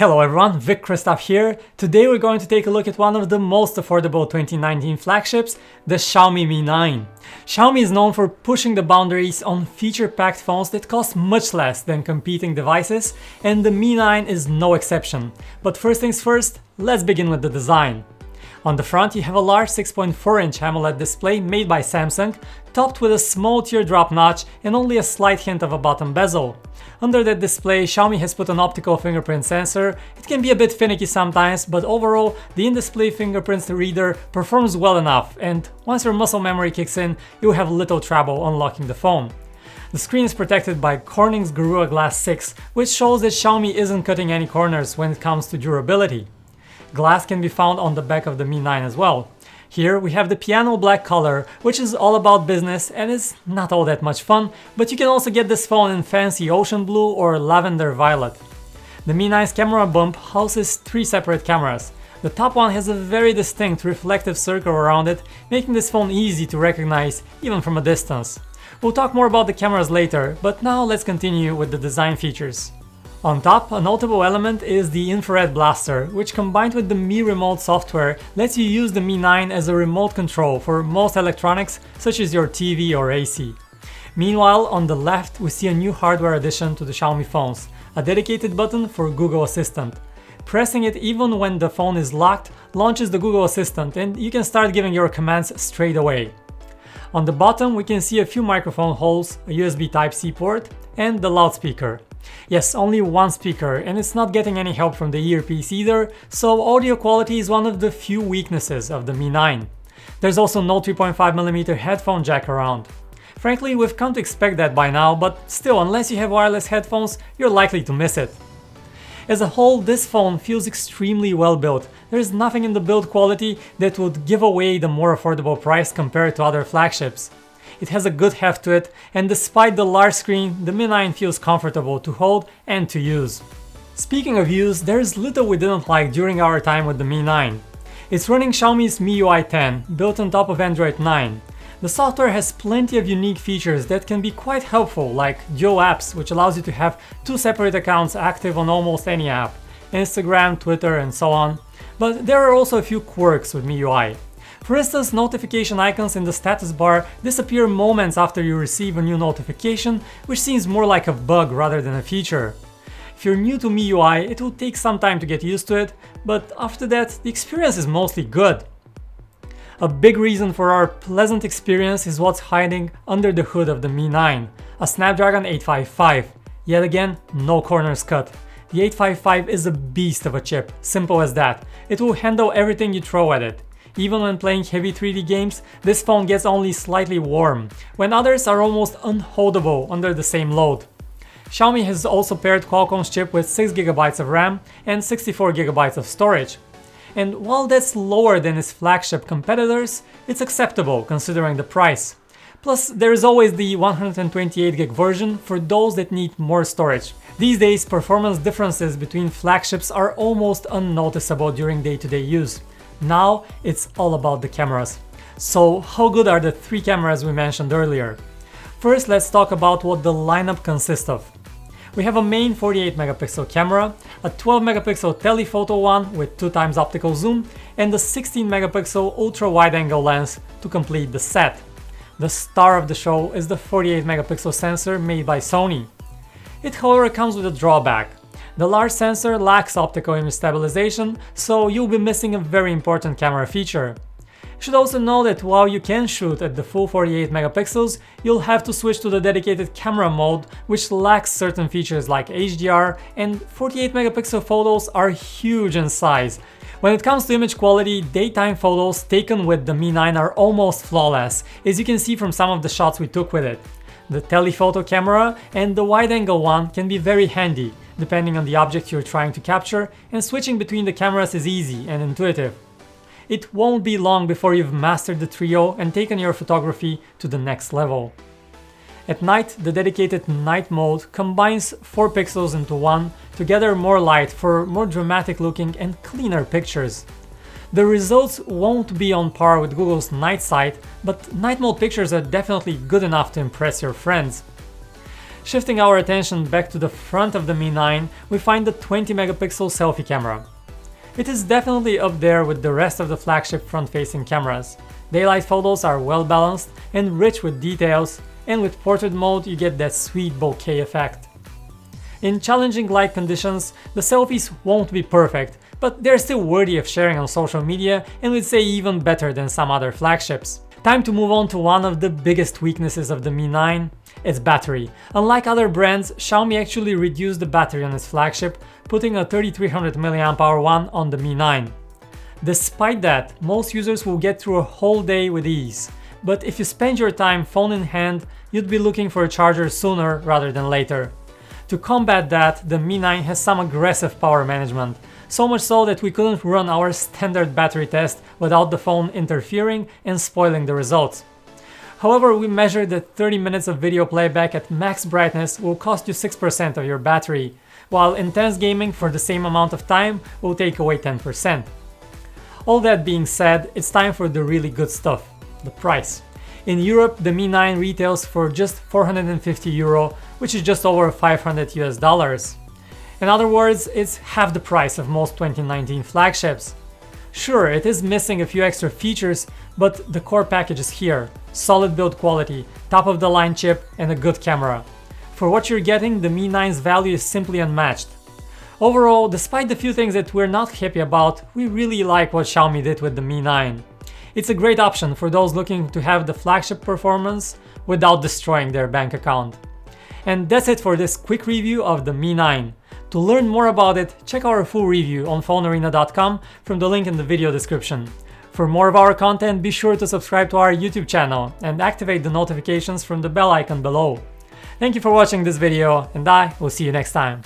Hello everyone, Vic Christoph here. Today we're going to take a look at one of the most affordable 2019 flagships, the Xiaomi Mi 9. Xiaomi is known for pushing the boundaries on feature-packed phones that cost much less than competing devices, and the Mi 9 is no exception. But first things first, let's begin with the design. On the front you have a large 6.4-inch AMOLED display made by Samsung, topped with a small teardrop notch and only a slight hint of a bottom bezel. Under that display, Xiaomi has put an optical fingerprint sensor. It can be a bit finicky sometimes, but overall, the in-display fingerprint reader performs well enough, and once your muscle memory kicks in, you'll have little trouble unlocking the phone. The screen is protected by Corning's Gorilla Glass 6, which shows that Xiaomi isn't cutting any corners when it comes to durability. Glass can be found on the back of the Mi 9 as well. Here we have the piano black color, which is all about business and is not all that much fun, but you can also get this phone in fancy ocean blue or lavender violet. The Mi 9's camera bump houses 3 separate cameras. The top one has a very distinct reflective circle around it, making this phone easy to recognize even from a distance. We'll talk more about the cameras later, but now let's continue with the design features. On top, a notable element is the infrared blaster, which combined with the Mi Remote software lets you use the Mi 9 as a remote control for most electronics such as your TV or AC. Meanwhile, on the left we see a new hardware addition to the Xiaomi phones, a dedicated button for Google Assistant. Pressing it even when the phone is locked launches the Google Assistant and you can start giving your commands straight away. On the bottom we can see a few microphone holes, a USB Type-C port and the loudspeaker. Yes, only one speaker, and it's not getting any help from the earpiece either, so audio quality is one of the few weaknesses of the Mi 9. There's also no 3.5mm headphone jack around. Frankly, we've come to expect that by now, but still, unless you have wireless headphones, you're likely to miss it. As a whole, this phone feels extremely well built. There's nothing in the build quality that would give away the more affordable price compared to other flagships. It has a good heft to it, and despite the large screen, the Mi 9 feels comfortable to hold and to use. Speaking of use, there's little we didn't like during our time with the Mi 9. It's running Xiaomi's MIUI 10, built on top of Android 9. The software has plenty of unique features that can be quite helpful, like dual apps, which allows you to have 2 separate accounts active on almost any app, Instagram, Twitter, and so on. But there are also a few quirks with MIUI. For instance, notification icons in the status bar disappear moments after you receive a new notification, which seems more like a bug rather than a feature. If you're new to MIUI, it will take some time to get used to it, but after that, the experience is mostly good. A big reason for our pleasant experience is what's hiding under the hood of the Mi 9, a Snapdragon 855. Yet again, no corners cut. The 855 is a beast of a chip, simple as that. It will handle everything you throw at it. Even when playing heavy 3D games, this phone gets only slightly warm, when others are almost unholdable under the same load. Xiaomi has also paired Qualcomm's chip with 6GB of RAM and 64GB of storage. And while that's lower than its flagship competitors, it's acceptable considering the price. Plus, there is always the 128GB version for those that need more storage. These days, performance differences between flagships are almost unnoticeable during day-to-day use. Now it's all about the cameras. So how good are the 3 cameras we mentioned earlier? First, let's talk about what the lineup consists of. We have a main 48MP camera, a 12MP telephoto one with 2x optical zoom, and a 16MP ultra-wide-angle lens to complete the set. The star of the show is the 48MP sensor made by Sony. It however comes with a drawback. The large sensor lacks optical image stabilization, so you'll be missing a very important camera feature. You should also know that while you can shoot at the full 48MP, you'll have to switch to the dedicated camera mode, which lacks certain features like HDR, and 48MP photos are huge in size. When it comes to image quality, daytime photos taken with the Mi 9 are almost flawless, as you can see from some of the shots we took with it. The telephoto camera and the wide-angle one can be very handy, depending on the object you're trying to capture, and switching between the cameras is easy and intuitive. It won't be long before you've mastered the trio and taken your photography to the next level. At night, the dedicated night mode combines 4 pixels into one to gather more light for more dramatic looking and cleaner pictures. The results won't be on par with Google's night sight, but night mode pictures are definitely good enough to impress your friends. Shifting our attention back to the front of the Mi 9, we find the 20 megapixel selfie camera. It is definitely up there with the rest of the flagship front-facing cameras. Daylight photos are well balanced and rich with details, and with portrait mode you get that sweet bokeh effect. In challenging light conditions, the selfies won't be perfect, but they're still worthy of sharing on social media and would say even better than some other flagships. Time to move on to one of the biggest weaknesses of the Mi 9, its battery. Unlike other brands, Xiaomi actually reduced the battery on its flagship, putting a 3300 mAh one on the Mi 9. Despite that, most users will get through a whole day with ease. But if you spend your time phone in hand, you'd be looking for a charger sooner rather than later. To combat that, the Mi 9 has some aggressive power management, so much so that we couldn't run our standard battery test without the phone interfering and spoiling the results. However, we measured that 30 minutes of video playback at max brightness will cost you 6% of your battery, while intense gaming for the same amount of time will take away 10%. All that being said, it's time for the really good stuff, the price. In Europe, the Mi 9 retails for just 450 euro, which is just over $500 US. In other words, it's half the price of most 2019 flagships. Sure, it is missing a few extra features, but the core package is here. Solid build quality, top of the line chip, and a good camera. For what you're getting, the Mi 9's value is simply unmatched. Overall, despite the few things that we're not happy about, we really like what Xiaomi did with the Mi 9. It's a great option for those looking to have the flagship performance without destroying their bank account. And that's it for this quick review of the Mi 9. To learn more about it, check our full review on PhoneArena.com from the link in the video description. For more of our content, be sure to subscribe to our YouTube channel and activate the notifications from the bell icon below. Thank you for watching this video, and I will see you next time.